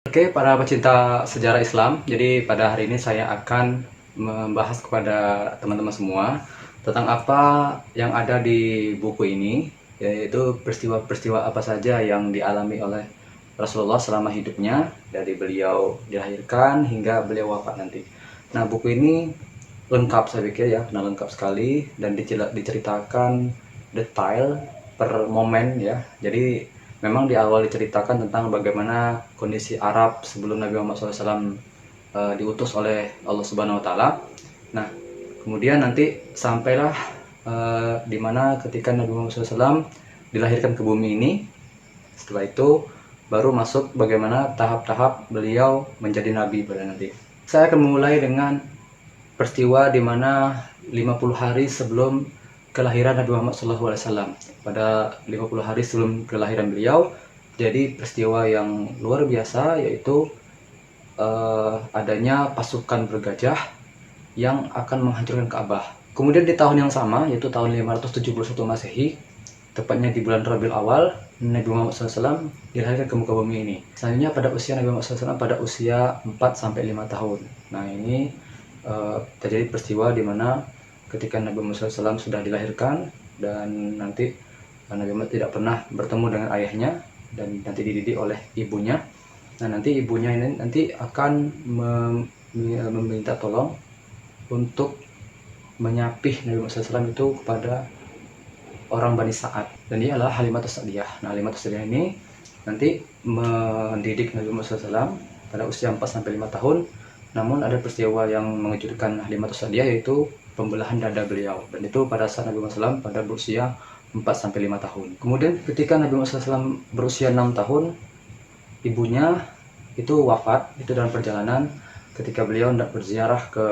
Oke, para pecinta sejarah Islam, jadi pada hari ini saya akan membahas kepada teman-teman semua tentang apa yang ada di buku ini, yaitu peristiwa-peristiwa apa saja yang dialami oleh Rasulullah selama hidupnya, dari beliau dilahirkan hingga beliau wafat nanti. Nah, buku ini lengkap saya pikir ya, nah lengkap sekali dan diceritakan detail per momen ya. Jadi memang di awal diceritakan tentang bagaimana kondisi Arab sebelum Nabi Muhammad SAW diutus oleh Allah Subhanahu Wa Taala. Nah, kemudian nanti sampailah di mana ketika Nabi Muhammad SAW dilahirkan ke bumi ini. Setelah itu baru masuk bagaimana tahap-tahap beliau menjadi nabi pada nanti. Saya akan memulai dengan peristiwa di mana 50 hari sebelum kelahiran Nabi Muhammad SAW. Pada 50 hari sebelum kelahiran beliau, jadi peristiwa yang luar biasa, yaitu adanya pasukan bergajah yang akan menghancurkan Ka'bah. Kemudian di tahun yang sama, yaitu tahun 571 Masehi, tepatnya di bulan Rabiul Awal, Nabi Muhammad SAW dilahirkan ke muka bumi ini. Selanjutnya pada usia Nabi Muhammad SAW pada usia 4-5 tahun. Nah, ini terjadi peristiwa di mana ketika Nabi Muhammad SAW sudah dilahirkan dan nanti Nabi Muhammad tidak pernah bertemu dengan ayahnya dan nanti dididik oleh ibunya. Nah, nanti ibunya ini nanti akan meminta tolong untuk menyapih Nabi Muhammad SAW itu kepada orang Bani Sa'ad, dan dia adalah Halimatus Sa'diyah. Nah, Halimatus Sa'diyah ini nanti mendidik Nabi Muhammad SAW pada usia 4-5 tahun. Namun ada peristiwa yang mengejutkan Halimatus Sa'diyah, yaitu pembelahan dada beliau, dan itu pada saat Nabi Muhammad SAW pada berusia 4-5 tahun. Kemudian ketika Nabi Muhammad SAW berusia 6 tahun, ibunya itu wafat, itu dalam perjalanan ketika beliau hendak berziarah ke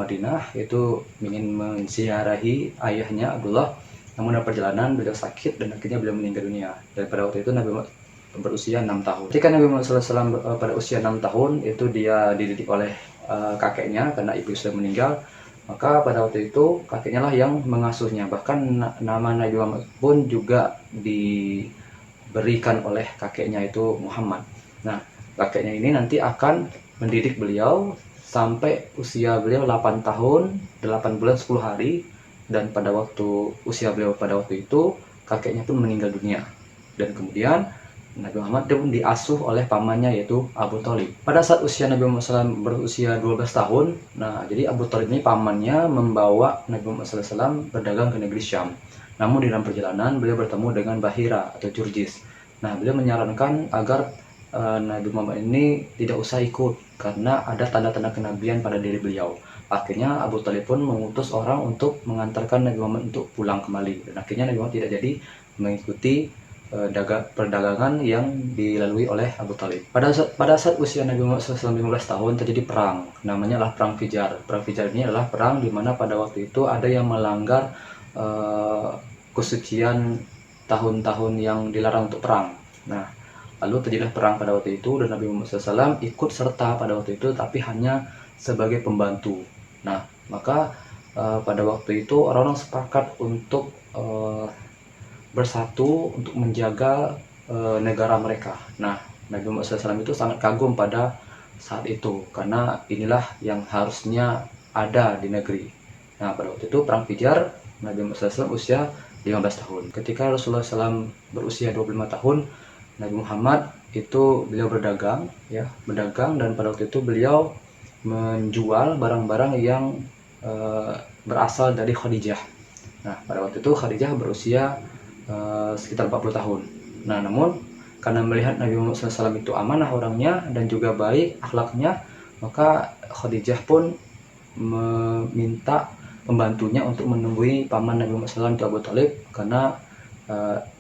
Madinah, yaitu ingin menziarahi ayahnya Abdullah. Namun dalam perjalanan beliau sakit dan akhirnya beliau meninggal dunia. Dan pada waktu itu Nabi Muhammad berusia 6 tahun. Ketika Nabi Muhammad SAW pada usia 6 tahun, itu dia dididik oleh kakeknya karena ibu sudah meninggal. Maka pada waktu itu kakeknya lah yang mengasuhnya. Bahkan nama Nabi Muhammad pun juga diberikan oleh kakeknya, itu Muhammad. Nah, kakeknya ini nanti akan mendidik beliau sampai usia beliau 8 tahun, 8 bulan 10 hari. Dan pada waktu usia beliau pada waktu itu, kakeknya pun meninggal dunia. Dan kemudian Nabi Muhammad pun diasuh oleh pamannya, yaitu Abu Thalib. Pada saat usia Nabi Muhammad SAW berusia 12 tahun, nah jadi Abu Thalib ini pamannya membawa Nabi Muhammad SAW berdagang ke negeri Syam. Namun di dalam perjalanan beliau bertemu dengan Bahira atau Jurjis. Nah, beliau menyarankan agar Nabi Muhammad ini tidak usah ikut karena ada tanda-tanda kenabian pada diri beliau. Akhirnya Abu Thalib pun mengutus orang untuk mengantarkan Nabi Muhammad untuk pulang kembali, dan akhirnya Nabi Muhammad tidak jadi mengikuti perdagangan yang dilalui oleh Abu Thalib. Pada saat usia Nabi Muhammad SAW 15 tahun terjadi perang, namanya adalah Perang Fijar. Perang Fijar ini adalah perang di mana pada waktu itu ada yang melanggar kesucian tahun-tahun yang dilarang untuk perang. Nah, lalu terjadilah perang pada waktu itu dan Nabi Muhammad SAW ikut serta pada waktu itu, tapi hanya sebagai pembantu. Nah, maka pada waktu itu orang-orang sepakat untuk bersatu untuk menjaga negara mereka. Nah, Nabi Muhammad SAW itu sangat kagum pada saat itu karena inilah yang harusnya ada di negeri. Nah, pada waktu itu perang Fijar, Nabi Muhammad SAW usia 15 tahun. Ketika Rasulullah SAW berusia 25 tahun, Nabi Muhammad itu beliau berdagang dan pada waktu itu beliau menjual barang-barang yang berasal dari Khadijah. Nah, pada waktu itu Khadijah berusia sekitar 40 tahun. Nah, namun karena melihat Nabi Muhammad SAW itu amanah orangnya dan juga baik akhlaknya, maka Khadijah pun meminta pembantunya untuk menemui paman Nabi Muhammad SAW, Abu Thalib, karena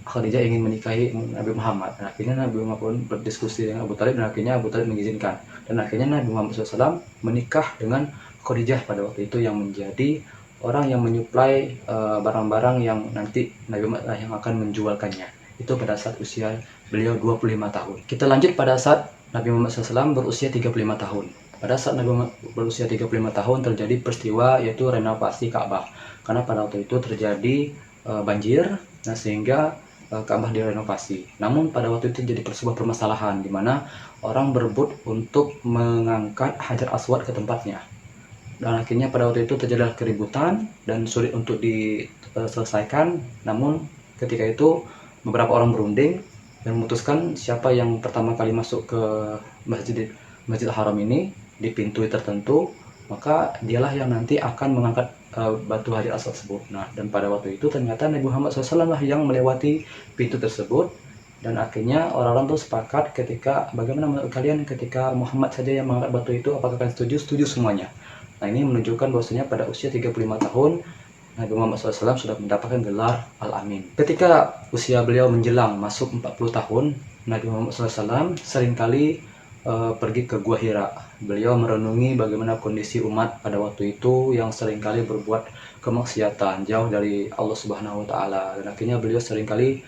Khadijah ingin menikahi Nabi Muhammad. Dan akhirnya Nabi Muhammad pun berdiskusi dengan Abu Thalib dan akhirnya Abu Thalib mengizinkan. Dan akhirnya Nabi Muhammad SAW menikah dengan Khadijah pada waktu itu, yang menjadi orang yang menyuplai barang-barang yang nanti Nabi Muhammad yang akan menjualkannya. Itu pada saat usia beliau 25 tahun. Kita lanjut pada saat Nabi Muhammad SAW berusia 35 tahun. Pada saat Nabi Muhammad berusia 35 tahun terjadi peristiwa, yaitu renovasi Ka'bah. Karena pada waktu itu terjadi banjir, nah sehingga Ka'bah direnovasi. Namun pada waktu itu jadi sebuah permasalahan di mana orang berebut untuk mengangkat Hajar Aswad ke tempatnya. Dan akhirnya pada waktu itu terjadi keributan dan sulit untuk diselesaikan. Namun ketika itu beberapa orang berunding dan memutuskan siapa yang pertama kali masuk ke Masjidil Haram ini di pintu tertentu, maka dialah yang nanti akan mengangkat batu Hajar Aswad tersebut. Nah, dan pada waktu itu ternyata Nabi Muhammad SAW lah yang melewati pintu tersebut, dan akhirnya orang-orang tuh sepakat ketika bagaimana menurut kalian ketika Muhammad saja yang mengangkat batu itu, apakah kalian setuju? Setuju semuanya. Nah, ini menunjukkan bahwasanya pada usia 35 tahun Nabi Muhammad SAW sudah mendapatkan gelar Al-Amin. Ketika usia beliau menjelang masuk 40 tahun, Nabi Muhammad SAW seringkali pergi ke Gua Hira. Beliau merenungi bagaimana kondisi umat pada waktu itu yang seringkali berbuat kemaksiatan jauh dari Allah Subhanahu wa Ta'ala, dan akhirnya beliau seringkali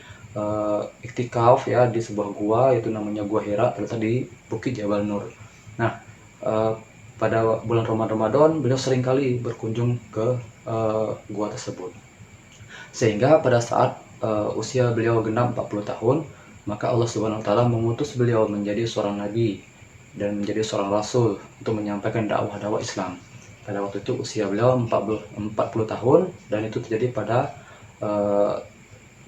iktikaf ya di sebuah gua, yaitu namanya Gua Hira, terletak di Bukit Jabal Nur. Nah, pada bulan Ramadan beliau seringkali berkunjung ke gua tersebut, sehingga pada saat usia beliau genap 40 tahun, maka Allah Subhanahu wa Ta'ala mengutus beliau menjadi seorang nabi dan menjadi seorang rasul untuk menyampaikan dakwah Islam. Pada waktu itu usia beliau 40 tahun, dan itu terjadi pada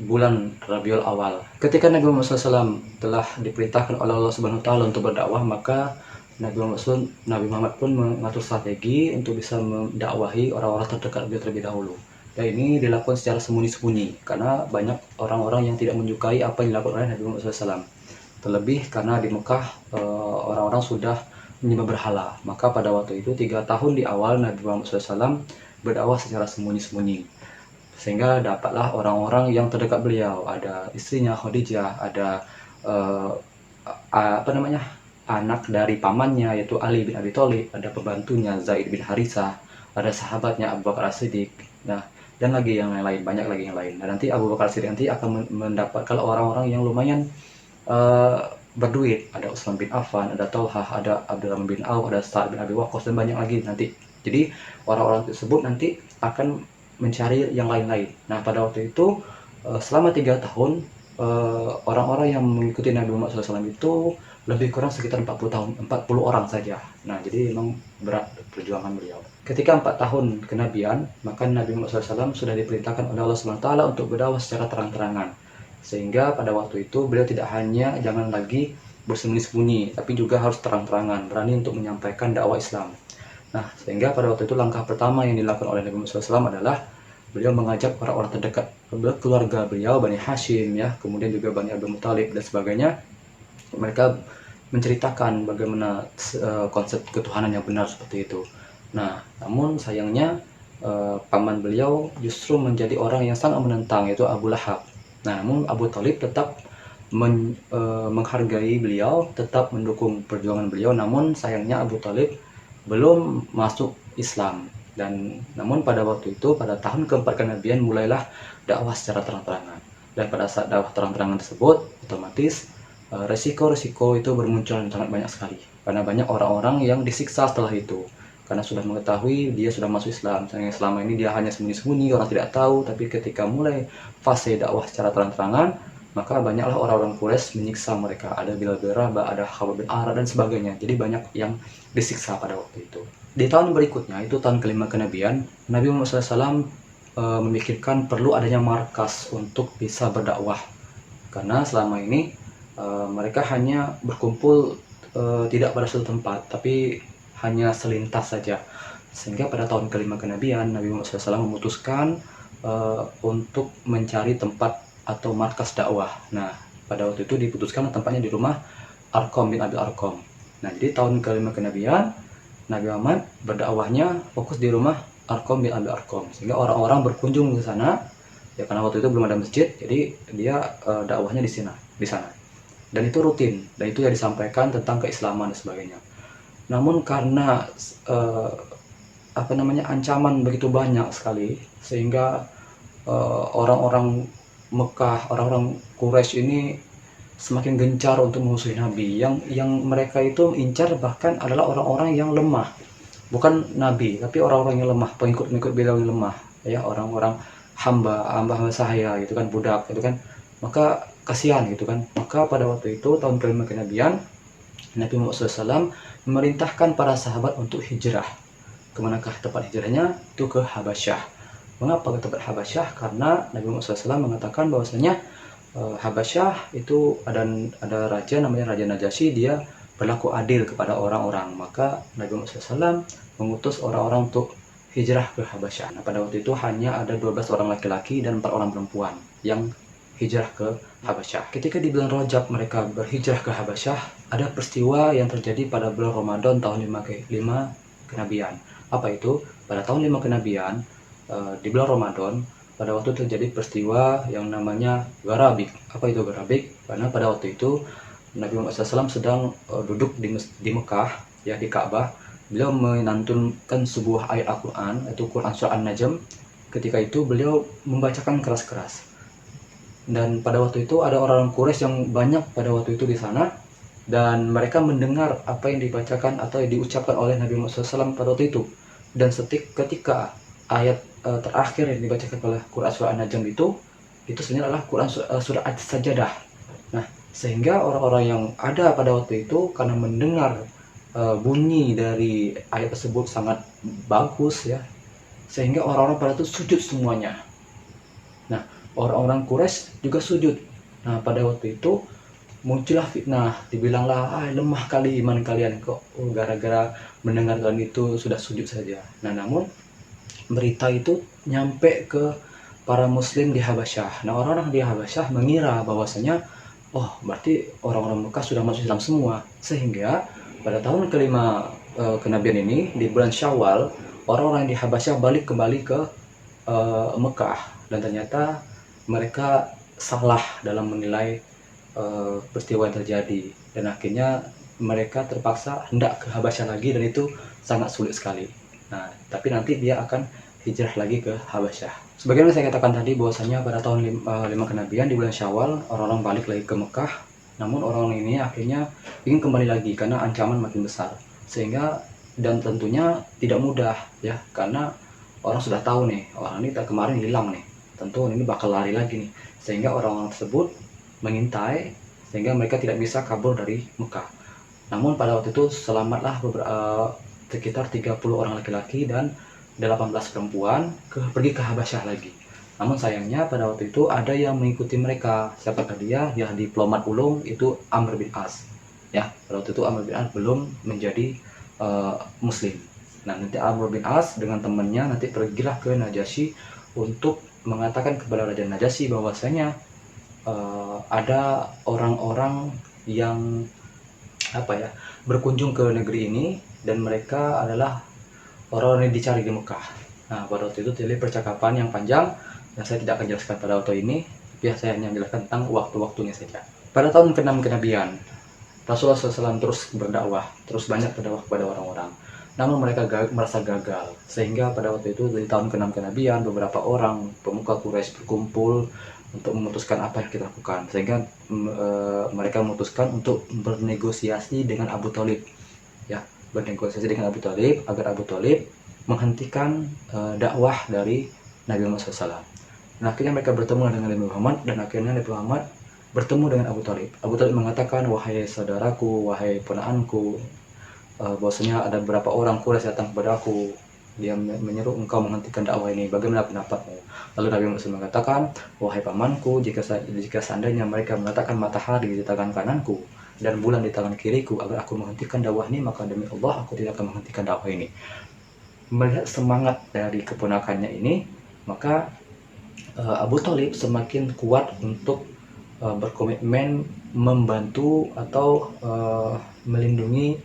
bulan Rabiul Awal. Ketika Nabi Muhammad SAW telah diperintahkan oleh Allah Subhanahu wa Ta'ala untuk berdakwah, maka Nabi Muhammad pun mengatur strategi untuk bisa mendakwahi orang-orang terdekat beliau terlebih dahulu. Dan ini dilakukan secara sembunyi-sembunyi karena banyak orang-orang yang tidak menyukai apa yang dilakukan oleh Nabi Muhammad SAW. Terlebih karena di Mekah orang-orang sudah menyembah berhala. Maka pada waktu itu 3 tahun di awal Nabi Muhammad SAW berdakwah secara sembunyi-sembunyi, sehingga dapatlah orang-orang yang terdekat beliau, ada istrinya Khadijah, ada anak dari pamannya yaitu Ali bin Abi Thalib, ada pembantunya Zaid bin Harisah, ada sahabatnya Abu Bakar As-Siddiq, nah dan lagi yang lain, banyak lagi yang lain. Nah, nanti Abu Bakar As-Siddiq nanti akan mendapatkan orang-orang yang lumayan berduit, ada Utsman bin Affan, ada Thalhah, ada Abdurrahman bin Auf, ada Sa'ad bin Abi Waqqas, dan banyak lagi nanti. Jadi orang-orang tersebut nanti akan mencari yang lain-lain. Nah, pada waktu itu selama 3 tahun orang-orang yang mengikuti Nabi Muhammad SAW itu lebih kurang sekitar 40 orang saja. Nah, jadi memang berat perjuangan beliau. Ketika 4 tahun kenabian, maka Nabi Muhammad SAW sudah diperintahkan oleh Allah SWT untuk berdakwah secara terang-terangan. Sehingga pada waktu itu beliau tidak hanya jangan lagi bersembunyi-sembunyi, tapi juga harus terang-terangan, berani untuk menyampaikan dakwah Islam. Nah, sehingga pada waktu itu langkah pertama yang dilakukan oleh Nabi Muhammad SAW adalah beliau mengajak orang-orang terdekat keluarga beliau, Bani Hashim ya, kemudian juga Bani Abdul Muthalib dan sebagainya. Mereka menceritakan bagaimana konsep ketuhanan yang benar seperti itu. Nah, namun sayangnya paman beliau justru menjadi orang yang sangat menentang, yaitu Abu Lahab. Nah, namun Abu Thalib tetap menghargai beliau, tetap mendukung perjuangan beliau. Namun sayangnya Abu Thalib belum masuk Islam. Dan namun pada waktu itu, pada tahun keempat kenabian, mulailah dakwah secara terang-terangan. Dan pada saat dakwah terang-terangan tersebut, otomatis resiko-resiko itu bermunculan sangat banyak sekali. Karena banyak orang-orang yang disiksa setelah itu, karena sudah mengetahui dia sudah masuk Islam. Selama ini dia hanya sembunyi-sembunyi, orang tidak tahu. Tapi ketika mulai fase dakwah secara terang-terangan, maka banyaklah orang-orang Quraisy menyiksa mereka. Ada Bilal bin Rabah, ada Khabbab bin Arad dan sebagainya. Jadi banyak yang disiksa pada waktu itu. Di tahun berikutnya, itu tahun kelima kenabian, Nabi Muhammad SAW memikirkan perlu adanya markas untuk bisa berdakwah. Karena selama ini mereka hanya berkumpul tidak pada suatu tempat, tapi hanya selintas saja. Sehingga pada tahun kelima kenabian, Nabi Muhammad SAW memutuskan untuk mencari tempat atau markas dakwah. Nah, pada waktu itu diputuskan tempatnya di rumah Arqam bin Abi Arqam. Nah, jadi tahun kelima kenabian, Nabi Muhammad berdakwahnya fokus di rumah Arqam bin Abi Arqam, sehingga orang-orang berkunjung ke sana. Ya, karena waktu itu belum ada masjid, jadi dia dakwahnya di sana. Dan itu rutin, dan itu yang disampaikan tentang keislaman dan sebagainya. Namun karena ancaman begitu banyak sekali, sehingga orang-orang Mekah, orang-orang Quraisy ini semakin gencar untuk memusuhi Nabi. Yang mereka itu incar bahkan adalah orang-orang yang lemah, bukan Nabi, tapi orang-orang yang lemah, pengikut-pengikut beliau yang lemah, ya, orang-orang hamba sahaya gitu kan, budak itu kan. maka kasihan gitu kan. Maka pada waktu itu tahun kelima kenabian, Nabi Muhammad SAW memerintahkan para sahabat untuk hijrah. Kemanakah tempat hijrahnya? Itu ke Habasyah. Mengapa ke tempat Habasyah? Karena Nabi Muhammad SAW mengatakan bahwasanya Habasyah itu ada raja namanya Raja Najasyi, dia berlaku adil kepada orang-orang. Maka Nabi Muhammad SAW mengutus orang-orang untuk hijrah ke Habasyah. Nah, pada waktu itu hanya ada 12 orang laki-laki dan 4 orang perempuan yang hijrah ke Habasyah. Ketika di bulan Rajab mereka berhijrah ke Habasyah, ada peristiwa yang terjadi pada bulan Ramadan tahun 5 kenabian. Apa itu? Pada tahun 5 kenabian, di bulan Ramadan, pada waktu terjadi peristiwa yang namanya Garabik. Apa itu Garabik? Karena pada waktu itu Nabi Muhammad SAW sedang duduk di Mekah, ya, di Ka'bah. Beliau menantunkan sebuah ayat Al-Quran, yaitu Quran Surah An-Najm. Ketika itu beliau membacakan keras-keras. Dan pada waktu itu ada orang-orang Quraisy yang banyak pada waktu itu di sana, dan mereka mendengar apa yang dibacakan atau yang diucapkan oleh Nabi Muhammad SAW pada waktu itu. Dan ketika ayat terakhir yang dibacakan oleh Quran Surah An-Najm itu sebenarnya adalah Quran Surah As-Sajdah. Nah, sehingga orang-orang yang ada pada waktu itu karena mendengar bunyi dari ayat tersebut sangat bagus, ya, sehingga orang-orang pada itu sujud semuanya. Nah, orang-orang Quraisy juga sujud. Nah, pada waktu itu muncullah fitnah, dibilanglah, lemah kali iman kalian, kok gara-gara mendengarkan itu sudah sujud saja. Nah, namun berita itu nyampe ke para muslim di Habasyah. Nah, orang-orang di Habasyah mengira bahwasanya, oh, berarti orang-orang Mekah sudah masuk Islam semua. Sehingga pada tahun kelima kenabian ini, di bulan Syawal, orang-orang di Habasyah balik kembali ke Mekah. Dan ternyata mereka salah dalam menilai peristiwa yang terjadi. Dan akhirnya mereka terpaksa hendak ke Habasyah lagi, dan itu sangat sulit sekali. Nah, tapi nanti dia akan hijrah lagi ke Habasyah. Sebagaimana saya katakan tadi, bahwasanya pada tahun 5 kenabian di bulan Syawal, orang-orang balik lagi ke Mekah. Namun orang ini akhirnya ingin kembali lagi karena ancaman makin besar. Sehingga, dan tentunya tidak mudah, ya, karena orang sudah tahu nih, orang ini kemarin hilang nih, tentu ini bakal lari lagi nih. Sehingga orang-orang tersebut mengintai, sehingga mereka tidak bisa kabur dari Mekah. Namun pada waktu itu selamatlah sekitar 30 orang laki-laki dan 18 perempuan pergi ke Habasyah lagi. Namun sayangnya pada waktu itu ada yang mengikuti mereka. Siapakah dia? Ya, diplomat ulung itu Amr bin As. Ya, pada waktu itu Amr bin As belum menjadi muslim. Nah, nanti Amr bin As dengan temannya nanti pergilah ke Najasyi untuk mengatakan kepada Raja Najasyi bahwasanya ada orang-orang yang berkunjung ke negeri ini, dan mereka adalah orang-orang yang dicari di Mekah. Nah, pada waktu itu terjadi percakapan yang panjang, dan saya tidak akan jelaskan pada waktu ini, tapi saya hanya menjelaskan tentang waktu-waktunya saja. Pada tahun ke-6 kenabian, Rasulullah SAW terus berdakwah, terus banyak berdakwah kepada orang-orang. Namun mereka merasa gagal, sehingga pada waktu itu di tahun ke-6 kenabian, beberapa orang pemuka Quraisy berkumpul untuk memutuskan apa yang kita lakukan, sehingga mereka memutuskan untuk bernegosiasi dengan Abu Thalib, ya, bernegosiasi dengan Abu Thalib agar Abu Thalib menghentikan dakwah dari Nabi Muhammad SAW. Dan akhirnya mereka bertemu dengan Nabi Muhammad, dan akhirnya Nabi Muhammad bertemu dengan Abu Thalib. Abu Thalib mengatakan, wahai saudaraku, wahai ponaanku, bahwasanya ada beberapa orang Quraisy datang kepada aku, dia menyeru engkau menghentikan dakwah ini, bagaimana pendapatmu? Lalu Nabi Muhammad SAW mengatakan, wahai pamanku, jika seandainya mereka meletakkan matahari di tangan kananku dan bulan di tangan kiriku agar aku menghentikan dakwah ini, maka demi Allah aku tidak akan menghentikan dakwah ini. Melihat semangat dari keponakannya ini, maka Abu Thalib semakin kuat untuk berkomitmen membantu atau melindungi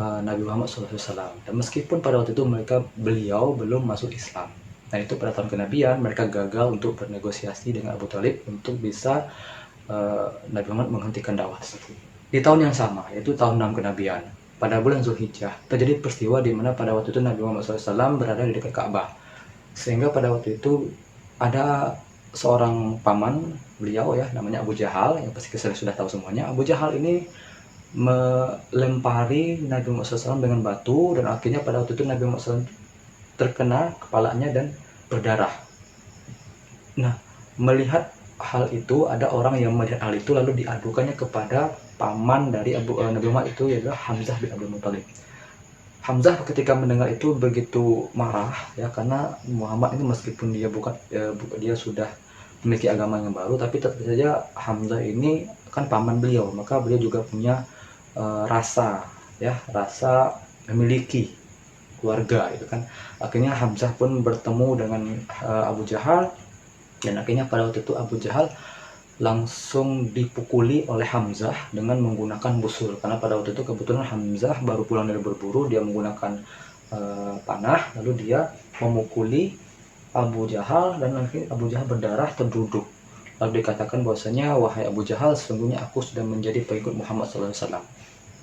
Nabi Muhammad SAW. Dan meskipun pada waktu itu beliau belum masuk Islam. Nah, itu pada tahun kenabian mereka gagal untuk bernegosiasi dengan Abu Thalib untuk bisa Nabi Muhammad menghentikan dakwah tersebut. Di tahun yang sama, yaitu tahun 6 kenabian, pada bulan Zulhijjah, terjadi peristiwa di mana pada waktu itu Nabi Muhammad SAW berada di dekat Ka'bah. Sehingga pada waktu itu ada seorang paman beliau, ya, namanya Abu Jahal, yang pasti kita sudah tahu semuanya. Abu Jahal ini melempari Nabi Muhammad SAW dengan batu, dan akhirnya pada waktu itu Nabi Muhammad SAW terkena kepalanya dan berdarah. Nah, melihat hal itu, ada orang yang melihat hal itu lalu diadukannya kepada paman dari Nabi Muhammad itu, yaitu Hamzah bin Abdul Muthalib. Hamzah ketika mendengar itu begitu marah ya, karena Muhammad itu meskipun dia sudah memiliki agama yang baru, tapi tetap saja Hamzah ini kan paman beliau, maka beliau juga punya rasa memiliki keluarga itu kan. Akhirnya Hamzah pun bertemu dengan Abu Jahal, dan akhirnya pada waktu itu Abu Jahal langsung dipukuli oleh Hamzah dengan menggunakan busur, karena pada waktu itu kebetulan Hamzah baru pulang dari berburu. Dia menggunakan panah, lalu dia memukuli Abu Jahal, dan akhirnya Abu Jahal berdarah terduduk. Lalu dikatakan bahwasanya, wahai Abu Jahal, sesungguhnya aku sudah menjadi pengikut Muhammad SAW.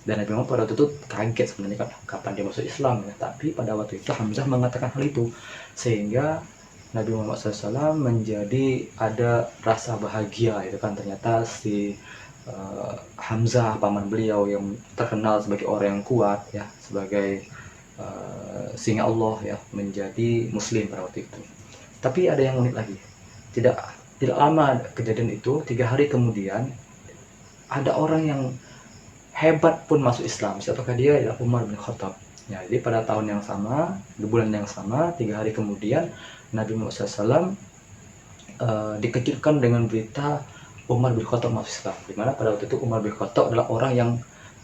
Dan Nabi Muhammad pada waktu itu kaget sebenarnya, kan kapan dia masuk Islam ya. Tapi pada waktu itu Hamzah mengatakan hal itu, sehingga Nabi Muhammad SAW menjadi ada rasa bahagia itu kan. Ternyata si Hamzah paman beliau yang terkenal sebagai orang yang kuat ya, sebagai singa Allah ya, menjadi muslim pada waktu itu. Tapi ada yang unik lagi, tidak lama kejadian itu, 3 hari kemudian ada orang yang hebat pun masuk Islam. Siapakah dia? Ya, Umar bin Khattab. Ya, jadi pada tahun yang sama, di bulan yang sama, 3 hari kemudian Nabi Muhammad SAW dikejutkan dengan berita Umar bin Khattab masuk Islam. Dimana pada waktu itu Umar bin Khattab adalah orang yang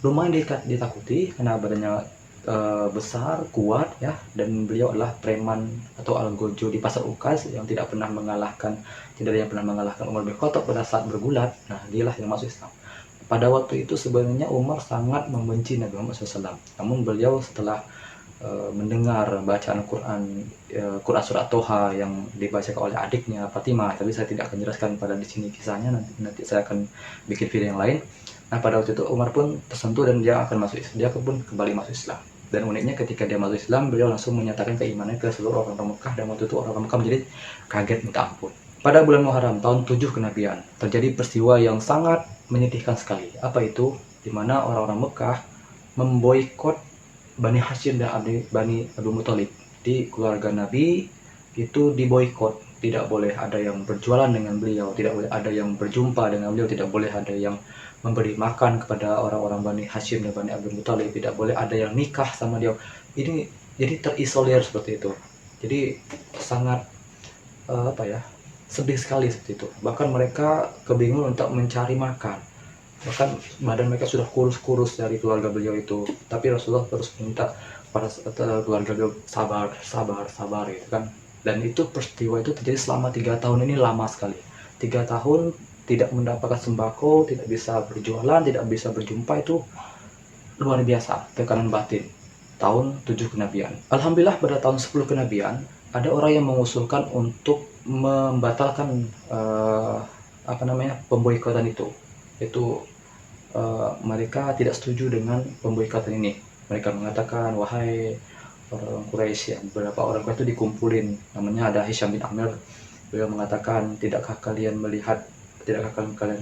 lumayan ditakuti karena badannya besar, kuat ya, dan beliau adalah preman atau algojo di pasar Ukas yang tidak ada yang pernah mengalahkan Umar bin Khattab pada saat bergulat. Nah, dialah yang masuk Islam. Pada waktu itu sebenarnya Umar sangat membenci Nabi Muhammad SAW. Namun beliau setelah mendengar bacaan Quran surat Toha yang dibacakan oleh adiknya Fatimah, tapi saya tidak akan jelaskan pada di sini kisahnya, nanti saya akan bikin video yang lain. Nah, pada waktu itu Umar pun tersentuh dan dia pun kembali masuk Islam. Dan uniknya ketika dia masuk Islam, beliau langsung menyatakan keimanannya ke seluruh orang Mekah, dan waktu itu orang Mekah menjadi kaget minta ampun. Pada bulan Muharram tahun 7 kenabian terjadi peristiwa yang sangat menyedihkan sekali. Apa itu? Dimana orang-orang Mekah memboikot Bani Hashim dan Bani Abdul Muthalib. Di keluarga Nabi itu diboikot, tidak boleh ada yang berjualan dengan beliau, tidak boleh ada yang berjumpa dengan beliau, tidak boleh ada yang memberi makan kepada orang-orang Bani Hashim dan Bani Abdul Muthalib, tidak boleh ada yang nikah sama dia. Ini jadi terisolir seperti itu. Jadi sangat sedih sekali seperti itu. Bahkan mereka kebingungan untuk mencari makan. Bahkan badan mereka sudah kurus-kurus dari keluarga beliau itu, tapi Rasulullah terus minta pada keluarga beliau sabar gitu kan. Dan itu peristiwa itu terjadi selama 3 tahun. Ini lama sekali, 3 tahun tidak mendapatkan sembako, tidak bisa berjualan, tidak bisa berjumpa. Itu luar biasa tekanan batin. Tahun 7 kenabian. Alhamdulillah pada tahun 10 kenabian ada orang yang mengusulkan untuk membatalkan pemboikotan itu. Mereka tidak setuju dengan pemboikotan ini. Mereka mengatakan, wahai orang Quraisy, beberapa orang itu dikumpulin, namanya ada Hisham bin Amir. Beliau mengatakan, tidakkah kalian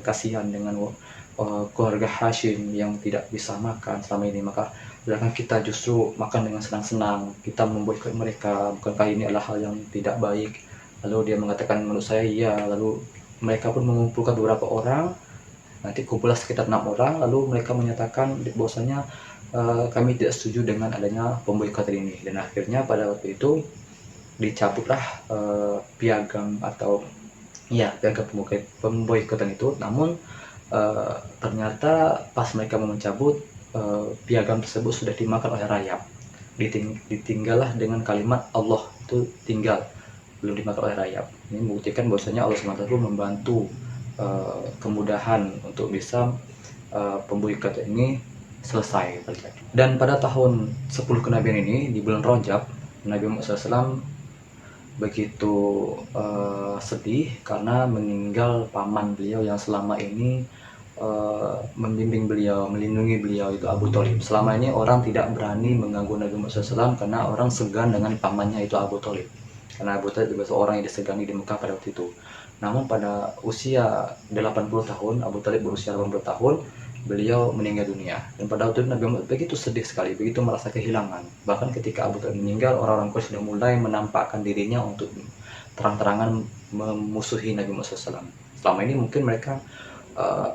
kasihan dengan keluarga Hashim yang tidak bisa makan selama ini? Maka sedangkan kita justru makan dengan senang-senang, kita memboikot mereka, bukankah ini adalah hal yang tidak baik? Lalu dia mengatakan, menurut saya iya. Lalu mereka pun mengumpulkan beberapa orang, nanti kumpulah sekitar 6 orang, lalu mereka menyatakan bahwasanya kami tidak setuju dengan adanya pemboikotan ini. Dan akhirnya pada waktu itu dicabutlah piagam pemboikotan itu. Namun ternyata pas mereka mau mencabut, piagam tersebut sudah dimakan oleh rayap. Ditinggallah dengan kalimat Allah itu tinggal, belum dimakan oleh rayap. Ini membuktikan bahwasanya Allah SWT membantu kemudahan untuk bisa pemboikotan ini selesai terjadi. Dan pada tahun 10 kenabian ini, di bulan Rajab, Nabi Muhammad SAW begitu sedih karena meninggal paman beliau yang selama ini membimbing beliau, melindungi beliau, itu Abu Thalib. Selama ini orang tidak berani mengganggu Nabi Muhammad SAW karena orang segan dengan pamannya itu Abu Thalib. Karena Abu Thalib juga seorang yang disegani di Mekah pada waktu itu. Namun pada usia 80 tahun, Abu Thalib berusia 80 tahun, beliau meninggal dunia. Dan pada waktu itu Nabi Muhammad begitu sedih sekali, begitu merasa kehilangan. Bahkan ketika Abu Thalib meninggal, orang-orang Quraisy sudah mulai menampakkan dirinya untuk terang-terangan memusuhi Nabi Muhammad SAW. Selama ini mungkin mereka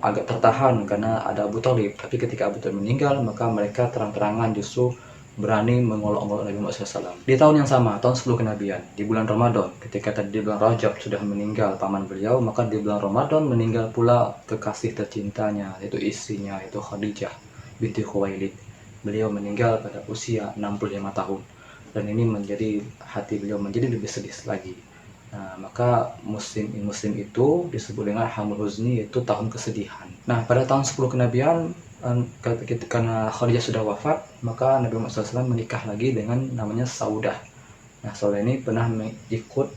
agak tertahan karena ada Abu Thalib, tapi ketika Abu Thalib meninggal, maka mereka terang-terangan justru berani mengolok-olok Nabi Muhammad SAW. Di tahun yang sama, tahun 10 kenabian, di bulan Ramadan, ketika tadi di bulan Rajab sudah meninggal paman beliau, maka di bulan Ramadan meninggal pula kekasih tercintanya, yaitu istrinya, yaitu Khadijah binti Khuwailid. Beliau meninggal pada usia 65 tahun, dan ini menjadi hati beliau menjadi lebih sedih lagi. Nah, maka musim itu disebut dengan Hamul Huzni, yaitu tahun kesedihan. Nah, pada tahun 10 kenabian, karena Khadijah sudah wafat, maka Nabi Muhammad SAW menikah lagi dengan namanya Saudah. Nah, Saudah ini pernah ikut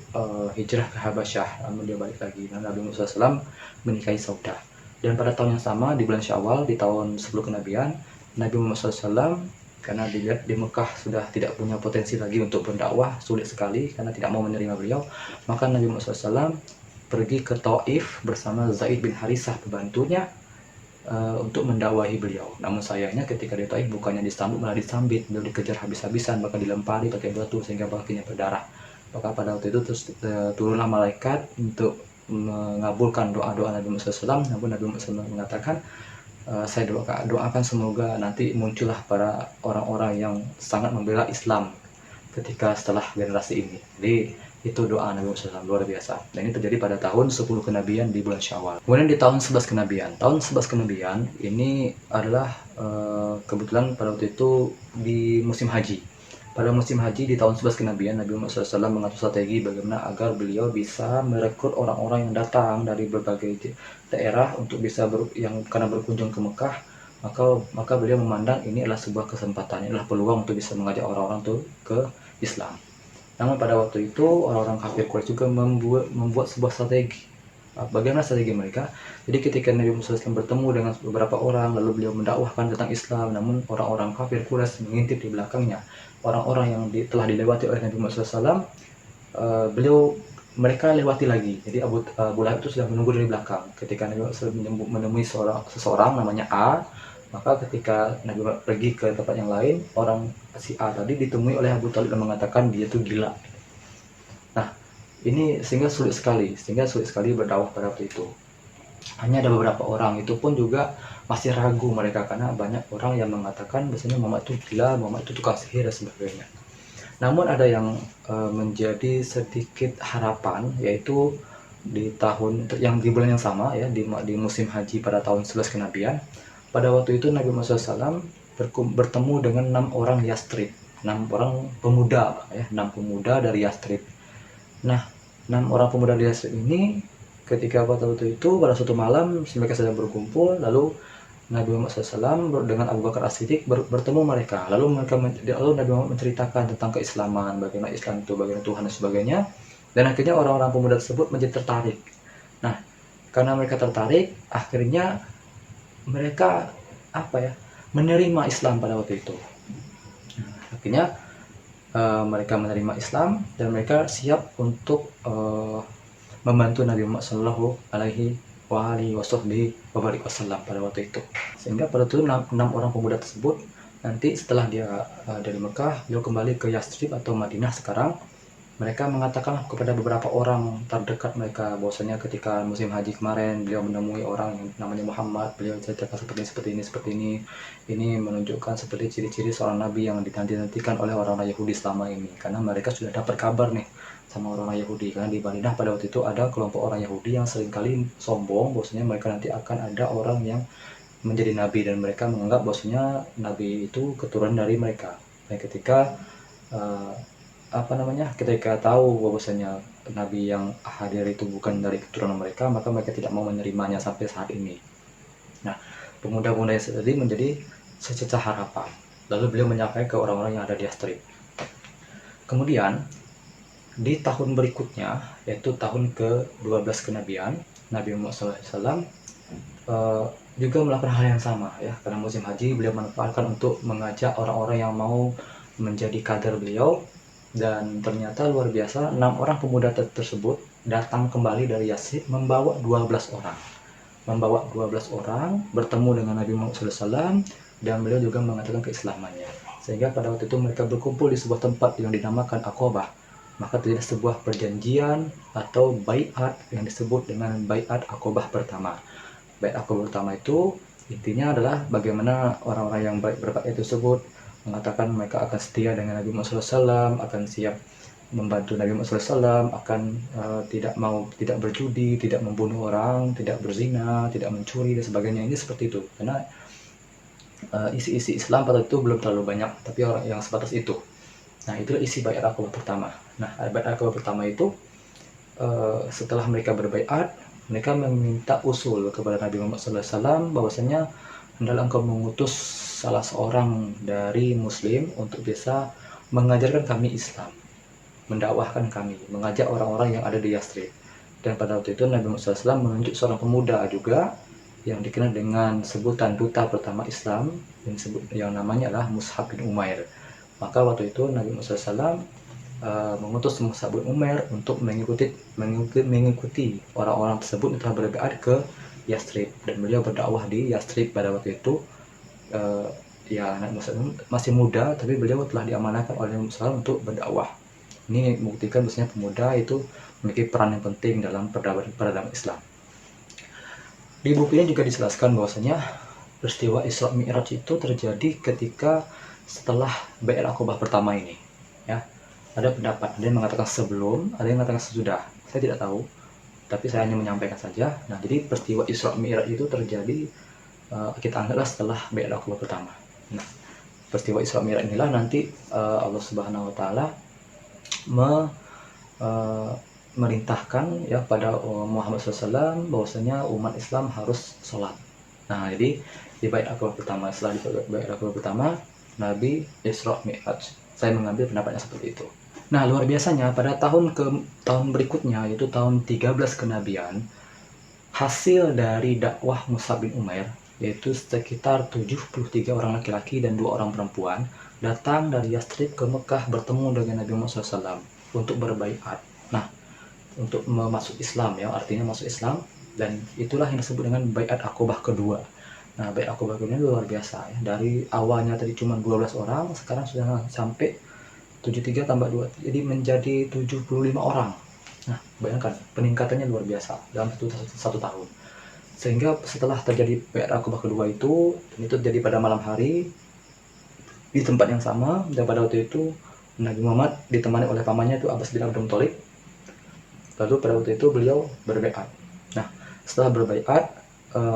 hijrah ke Habasyah, lalu dia balik lagi. Nah, Nabi Muhammad SAW menikahi Saudah. Dan pada tahun yang sama, di bulan Syawal, di tahun 10 kenabian, Nabi Muhammad SAW, karena dilihat di Mekah sudah tidak punya potensi lagi untuk berdakwah, sulit sekali karena tidak mau menerima beliau, maka Nabi Muhammad SAW pergi ke Taif bersama Zaid bin Harisah, pembantunya, untuk mendakwahi beliau. Namun sayangnya ketika di Taif bukannya disambut malah disambit, beliau dikejar habis-habisan, bahkan dilempari pakai batu sehingga kakinya berdarah. Maka pada waktu itu terus turunlah malaikat untuk mengabulkan doa-doa Nabi Muhammad SAW. Namun Nabi Muhammad SAW mengatakan, saya doakan semoga nanti muncullah para orang-orang yang sangat membela Islam ketika setelah generasi ini. Jadi itu doa Nabi Muhammad SAW, luar biasa. Dan ini terjadi pada tahun 10 kenabian di bulan Syawal. Kemudian di tahun 11 kenabian. Tahun 11 kenabian ini adalah kebetulan pada waktu itu di musim haji. Pada musim haji di tahun 11 kenabian, Nabi Muhammad SAW mengatur strategi bagaimana agar beliau bisa merekrut orang-orang yang datang dari berbagai daerah untuk bisa karena berkunjung ke Mekah, maka beliau memandang ini adalah sebuah kesempatan, ini adalah peluang untuk bisa mengajak orang-orang itu ke Islam. Namun pada waktu itu orang-orang kafir Quraisy juga membuat sebuah strategi. Bagaimana strategi mereka? Jadi ketika Nabi Muhammad SAW bertemu dengan beberapa orang, lalu beliau mendakwahkan tentang Islam, namun orang-orang kafir Quraisy mengintip di belakangnya. Orang-orang yang telah dilewati oleh Nabi Muhammad SAW, mereka lewati lagi. Jadi Abu Lahab itu sudah menunggu dari belakang. Ketika Nabi Muhammad SAW menemui seseorang namanya A, maka ketika Nabi Muhammad pergi ke tempat yang lain, orang si A tadi ditemui oleh Abu Thalib dan mengatakan dia itu gila. Nah, ini sehingga sulit sekali berdakwah pada waktu itu. Hanya ada beberapa orang, itu pun juga masih ragu mereka karena banyak orang yang mengatakan biasanya Muhammad itu gila, Muhammad itu tukang sihir dan sebagainya. Namun ada yang menjadi sedikit harapan, yaitu di tahun yang di bulan yang sama ya, di musim haji pada tahun 11 kenabian. Pada waktu itu Nabi Muhammad SAW bertemu dengan 6 orang Yastrib, 6 orang pemuda ya, 6 pemuda dari Yastrib. Nah, 6 orang pemuda dari Yastrib ini ketika pada waktu itu pada suatu malam mereka sedang berkumpul, lalu Nabi Muhammad SAW dengan Abu Bakar As-Siddiq bertemu mereka. Lalu Nabi Muhammad menceritakan tentang keislaman, bagaimana Islam itu, bagaimana Tuhan dan sebagainya. Dan akhirnya orang-orang pemuda tersebut menjadi tertarik. Nah, karena mereka tertarik, akhirnya mereka menerima Islam pada waktu itu. Nah, akhirnya mereka menerima Islam dan mereka siap untuk membantu Nabi Muhammad SAW pada waktu itu. Sehingga pada itu 6 orang pemuda tersebut nanti setelah dia dari Mekah, dia kembali ke Yastrib atau Madinah sekarang. Mereka mengatakan kepada beberapa orang terdekat mereka bahwasanya ketika musim haji kemarin beliau menemui orang yang namanya Muhammad, beliau ceritakan seperti ini. Ini menunjukkan seperti ciri-ciri seorang nabi yang dinanti-nantikan oleh orang-orang Yahudi selama ini, karena mereka sudah dapat kabar nih sama orang-orang Yahudi, karena di Madinah pada waktu itu ada kelompok orang Yahudi yang seringkali sombong bahwasanya mereka nanti akan ada orang yang menjadi nabi, dan mereka menganggap bahwasanya nabi itu keturunan dari mereka. Dan ketika ketika tahu bahwasanya nabi yang hadir itu bukan dari keturunan mereka, maka mereka tidak mau menerimanya sampai saat ini. Nah, pemuda-pemuda yang tadi menjadi secercah harapan. Lalu beliau menyampaikan ke orang-orang yang ada di Yastrib. Kemudian di tahun berikutnya, yaitu tahun ke-12 kenabian, Nabi Muhammad SAW juga melakukan hal yang sama ya, karena musim haji beliau manfaatkan untuk mengajak orang-orang yang mau menjadi kader beliau. Dan ternyata luar biasa, 6 orang pemuda tersebut datang kembali dari Yastrib membawa 12 orang bertemu dengan Nabi Muhammad SAW, dan beliau juga mengatakan keislamannya. Sehingga pada waktu itu mereka berkumpul di sebuah tempat yang dinamakan Aqabah. maka terjadi sebuah perjanjian atau baiat yang disebut dengan baiat Aqobah pertama. Baiat Aqobah pertama itu intinya adalah bagaimana orang-orang yang berbaiat tersebut mengatakan mereka akan setia dengan Nabi Muhammad SAW, akan siap membantu Nabi Muhammad SAW, akan tidak berjudi, tidak membunuh orang, tidak berzina, tidak mencuri dan sebagainya. Ini seperti itu, karena isi-isi Islam pada itu belum terlalu banyak, tapi orang yang sebatas itu. Nah, itulah isi baiat Aqobah pertama. Nah, baiat Aqobah pertama itu setelah mereka berbaiat, mereka meminta usul kepada Nabi Muhammad SAW bahwasanya hendaklah engkau mengutus salah seorang dari Muslim untuk bisa mengajarkan kami Islam, mendakwahkan kami, mengajak orang-orang yang ada di Yathrib. Dan pada waktu itu Nabi Muhammad SAW menunjuk seorang pemuda juga yang dikenal dengan sebutan duta pertama Islam, yang namanya adalah Mus'ab bin Umair. Maka waktu itu Nabi Muhammad SAW mengutus Mus'ab bin Umair untuk mengikuti orang-orang tersebut yang telah berbaiat ke Yathrib, dan beliau berdakwah di Yathrib pada waktu itu. Ya, Nabi Muhammad masih muda, tapi beliau telah diamanahkan oleh Nabi SAW untuk berdakwah. Ini membuktikan bahwasanya pemuda itu memiliki peran yang penting dalam peradaban Islam. Di buku ini juga dijelaskan bahwasanya peristiwa Isra Mi'raj itu terjadi ketika setelah baiat Aqobah pertama ini, ya. Ada pendapat, ada yang mengatakan sebelum, ada yang mengatakan sesudah. Saya tidak tahu, tapi saya hanya menyampaikan saja. Nah, jadi peristiwa Isra Mi'raj itu terjadi, kita anggaplah setelah baiat Aqobah pertama. Nah, peristiwa Isra Mi'raj inilah nanti Allah Subhanahu wa taala merintahkan ya pada Muhammad SAW bahwasanya umat Islam harus sholat. Nah, jadi di baiat Aqobah pertama, setelah di baiat Aqobah pertama, Nabi Isra Mi'raj. Saya mengambil pendapatnya seperti itu. Nah, luar biasanya pada tahun berikutnya, yaitu tahun 13 kenabian, hasil dari dakwah Mus'ab bin Umair, yaitu sekitar 73 orang laki-laki dan 2 orang perempuan, datang dari Yathrib ke Mekah bertemu dengan Nabi Muhammad SAW untuk berbaiat. Nah, untuk masuk Islam, ya, artinya masuk Islam, dan itulah yang disebut dengan baiat Aqobah kedua. Nah, baiat Aqobah kedua ini luar biasa, ya. Dari awalnya tadi cuma 12 orang, sekarang sudah sampai 73 tambah 2, jadi menjadi 75 orang. Nah, bayangkan peningkatannya luar biasa dalam satu tahun. Sehingga setelah terjadi baiat Aqobah kedua itu, dan itu terjadi pada malam hari di tempat yang sama, dan pada waktu itu Nabi Muhammad ditemani oleh pamannya itu Abbas bin Abdul Thalib. Lalu pada waktu itu beliau berbaiat. Nah, setelah berbaiat,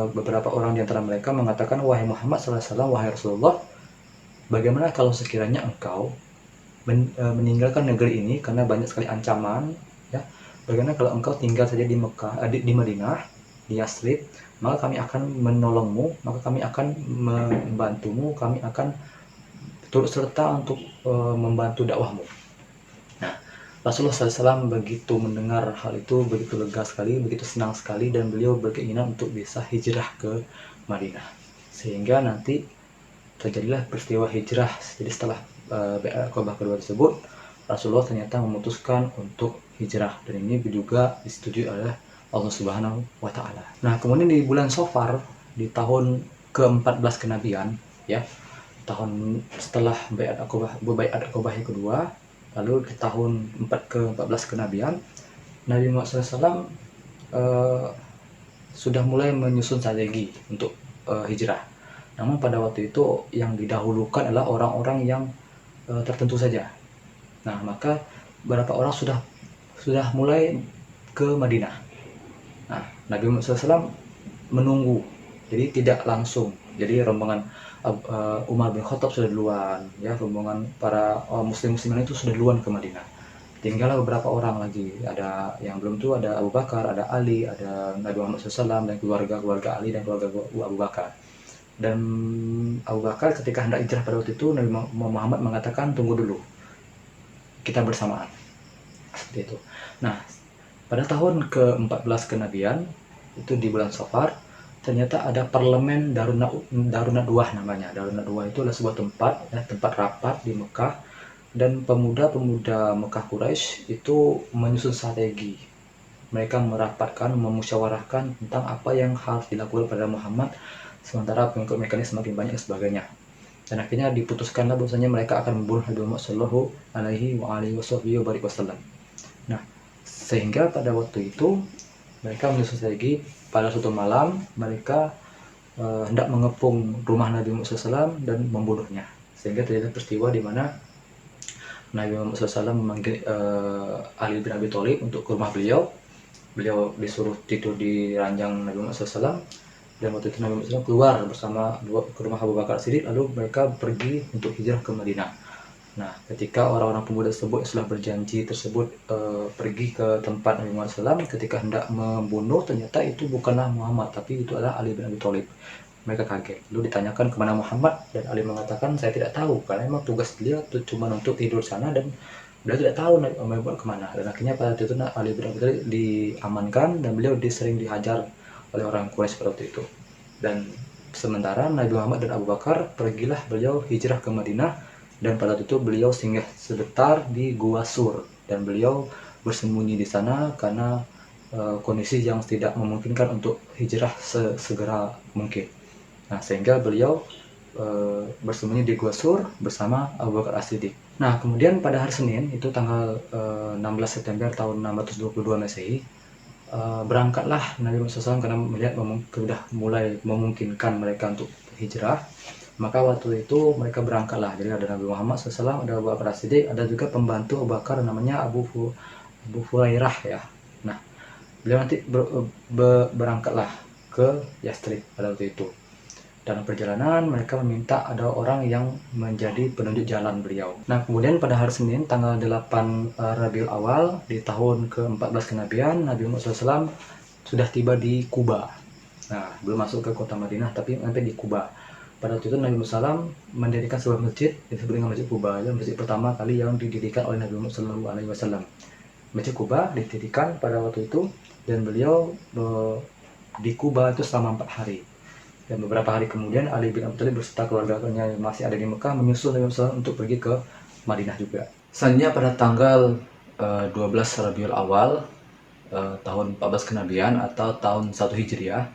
beberapa orang di antara mereka mengatakan, wahai Muhammad SAW, wahai Rasulullah, bagaimana kalau sekiranya engkau meninggalkan negeri ini karena banyak sekali ancaman, ya? Bagaimana kalau engkau tinggal saja di Mekah, di Madinah, di Yathrib, maka kami akan menolongmu, maka kami akan membantumu, kami akan turut serta untuk membantu dakwahmu. Rasulullah SAW begitu mendengar hal itu, begitu lega sekali, begitu senang sekali, dan beliau berkeinginan untuk bisa hijrah ke Madinah. Sehingga nanti terjadilah peristiwa hijrah. Jadi setelah baiat Aqobah kedua tersebut, Rasulullah ternyata memutuskan untuk hijrah, dan ini juga disetujui oleh Allah Subhanahu wa taala. Nah, kemudian di bulan Safar di tahun ke-14 kenabian, ya, tahun setelah baiat Aqobah yang kedua, lalu di tahun ke-14 kenabian, Nabi Muhammad SAW sudah mulai menyusun strategi untuk hijrah. Namun pada waktu itu yang didahulukan adalah orang-orang yang tertentu saja. Nah, maka beberapa orang sudah mulai ke Madinah. Nah, Nabi Muhammad SAW menunggu, jadi tidak langsung. Jadi rombongan Umar bin Khattab sudah duluan, ya, rombongan para muslimin itu sudah duluan ke Madinah. Tinggal beberapa orang lagi, ada yang belum tuh, ada Abu Bakar, ada Ali, ada Nabi Muhammad SAW, dan keluarga Ali dan keluarga Abu Bakar. Dan Abu Bakar ketika hendak hijrah pada waktu itu, Nabi Muhammad mengatakan, tunggu dulu, kita bersamaan, seperti itu. Nah, pada tahun ke-14 kenabian, itu di bulan Safar, ternyata ada parlemen Darun Nadwah namanya. Darun Nadwah itu adalah sebuah tempat, ya, tempat rapat di Mekah, dan pemuda-pemuda Mekah Quraisy itu menyusun strategi. Mereka merapatkan, memusyawarahkan tentang apa yang harus dilakukan pada Muhammad, sementara pengikut mereka ini semakin banyak dan sebagainya. Dan akhirnya diputuskanlah bahwasanya mereka akan membunuh Nabi Muhammad Sallallahu Alaihi Wasallam. Nah, sehingga pada waktu itu mereka menyusun strategi. Pada suatu malam mereka hendak mengepung rumah Nabi Muhammad SAW dan membunuhnya, sehingga terjadi peristiwa di mana Nabi Muhammad SAW memanggil Ali bin Abi Thalib untuk ke rumah beliau. Beliau disuruh tidur di ranjang Nabi Muhammad SAW, dan waktu itu Nabi Muhammad SAW keluar bersama ke rumah Abu Bakar Siddiq, lalu mereka pergi untuk hijrah ke Madinah. Nah, ketika orang-orang pemuda tersebut setelah berjanji tersebut pergi ke tempat Nabi Muhammad SAW, ketika hendak membunuh, ternyata itu bukanlah Muhammad, tapi itu adalah Ali bin Abi Thalib. Mereka kaget. Lalu ditanyakan kemana Muhammad, dan Ali mengatakan saya tidak tahu, karena memang tugas dia cuma untuk tidur sana dan beliau tidak tahu Muhammad kemana. Dan akhirnya pada waktu itu Ali bin Abi Thalib diamankan dan beliau sering dihajar oleh orang Quraisy pada waktu itu. Dan sementara Nabi Muhammad dan Abu Bakar pergilah beliau hijrah ke Madinah, dan pada waktu itu beliau singgah sebentar di Gua Sur, dan beliau bersembunyi di sana karena kondisi yang tidak memungkinkan untuk hijrah segera mungkin. Nah, sehingga beliau bersembunyi di Gua Sur bersama Abu Bakar As-Siddiq. Nah, kemudian pada hari Senin, itu tanggal 16 September tahun 622 Masehi, berangkatlah Nabi Muhammad SAW karena melihat sudah mulai memungkinkan mereka untuk hijrah. Maka waktu itu mereka berangkatlah. Jadi ada Nabi Muhammad SAW, ada Abu Bakar As-Siddiq, ada juga pembantu Abu Bakar namanya Abu Hurairah ya. Nah, beliau nanti berangkatlah ke Yastrib pada waktu itu. Dalam perjalanan mereka meminta ada orang yang menjadi penunjuk jalan beliau. Nah, kemudian pada hari Senin tanggal 8 Rabiul Awal di tahun ke-14 kenabian, Nabi Muhammad SAW sudah tiba di Kuba. Nah, belum masuk ke kota Madinah tapi sampai di Kuba. Pada waktu itu Nabi Muhammad SAW mendirikan sebuah masjid yang disebut dengan Masjid Kuba, yang masjid pertama kali yang didirikan oleh Nabi Muhammad SAW. Masjid Kuba didirikan pada waktu itu, dan beliau di Kuba itu selama 4 hari. Dan beberapa hari kemudian Ali bin Abi Thalib beserta keluarganya yang masih ada di Mekah menyusul Nabi Muhammad SAW untuk pergi ke Madinah juga. Selanjutnya pada tanggal 12 Rabiul Awal tahun 14 kenabian atau tahun 1 Hijriah,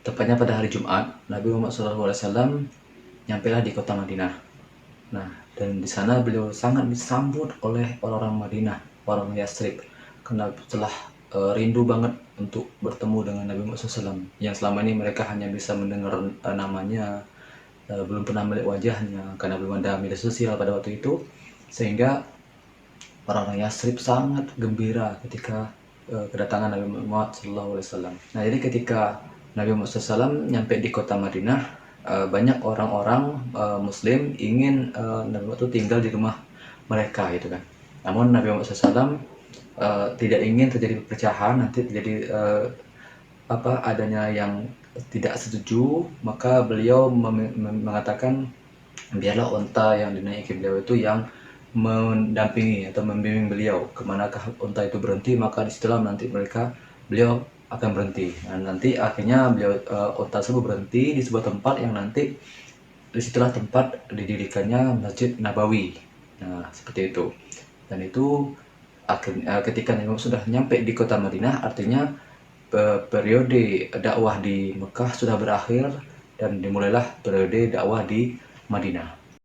tepatnya pada hari Jumat, Nabi Muhammad SAW nyampailah di kota Madinah. Nah, dan di sana beliau sangat disambut oleh orang-orang Madinah, orang Yastrib, karena setelah rindu banget untuk bertemu dengan Nabi Muhammad SAW, yang selama ini mereka hanya bisa mendengar namanya, belum pernah melihat wajahnya karena belum ada media sosial pada waktu itu, sehingga orang-orang Yastrib sangat gembira ketika kedatangan Nabi Muhammad SAW. Nah, jadi ketika Nabi Muhammad SAW nyampe di kota Madinah, banyak orang-orang Muslim ingin Nabi Muhammad itu tinggal di rumah mereka gitu kan. Namun Nabi Muhammad SAW tidak ingin terjadi perpecahan, nanti terjadi adanya yang tidak setuju, maka beliau mengatakan biarlah unta yang dinaiki beliau itu yang mendampingi atau membimbing beliau kemanakah unta itu berhenti, maka disitulah nanti beliau akan berhenti. Nah, nanti akhirnya unta tersebut berhenti di sebuah tempat yang nanti disitulah tempat didirikannya Masjid Nabawi. Nah, seperti itu. Dan itu ketika Nabi sudah nyampe di kota Madinah, artinya periode dakwah di Mekah sudah berakhir dan dimulailah periode dakwah di Madinah.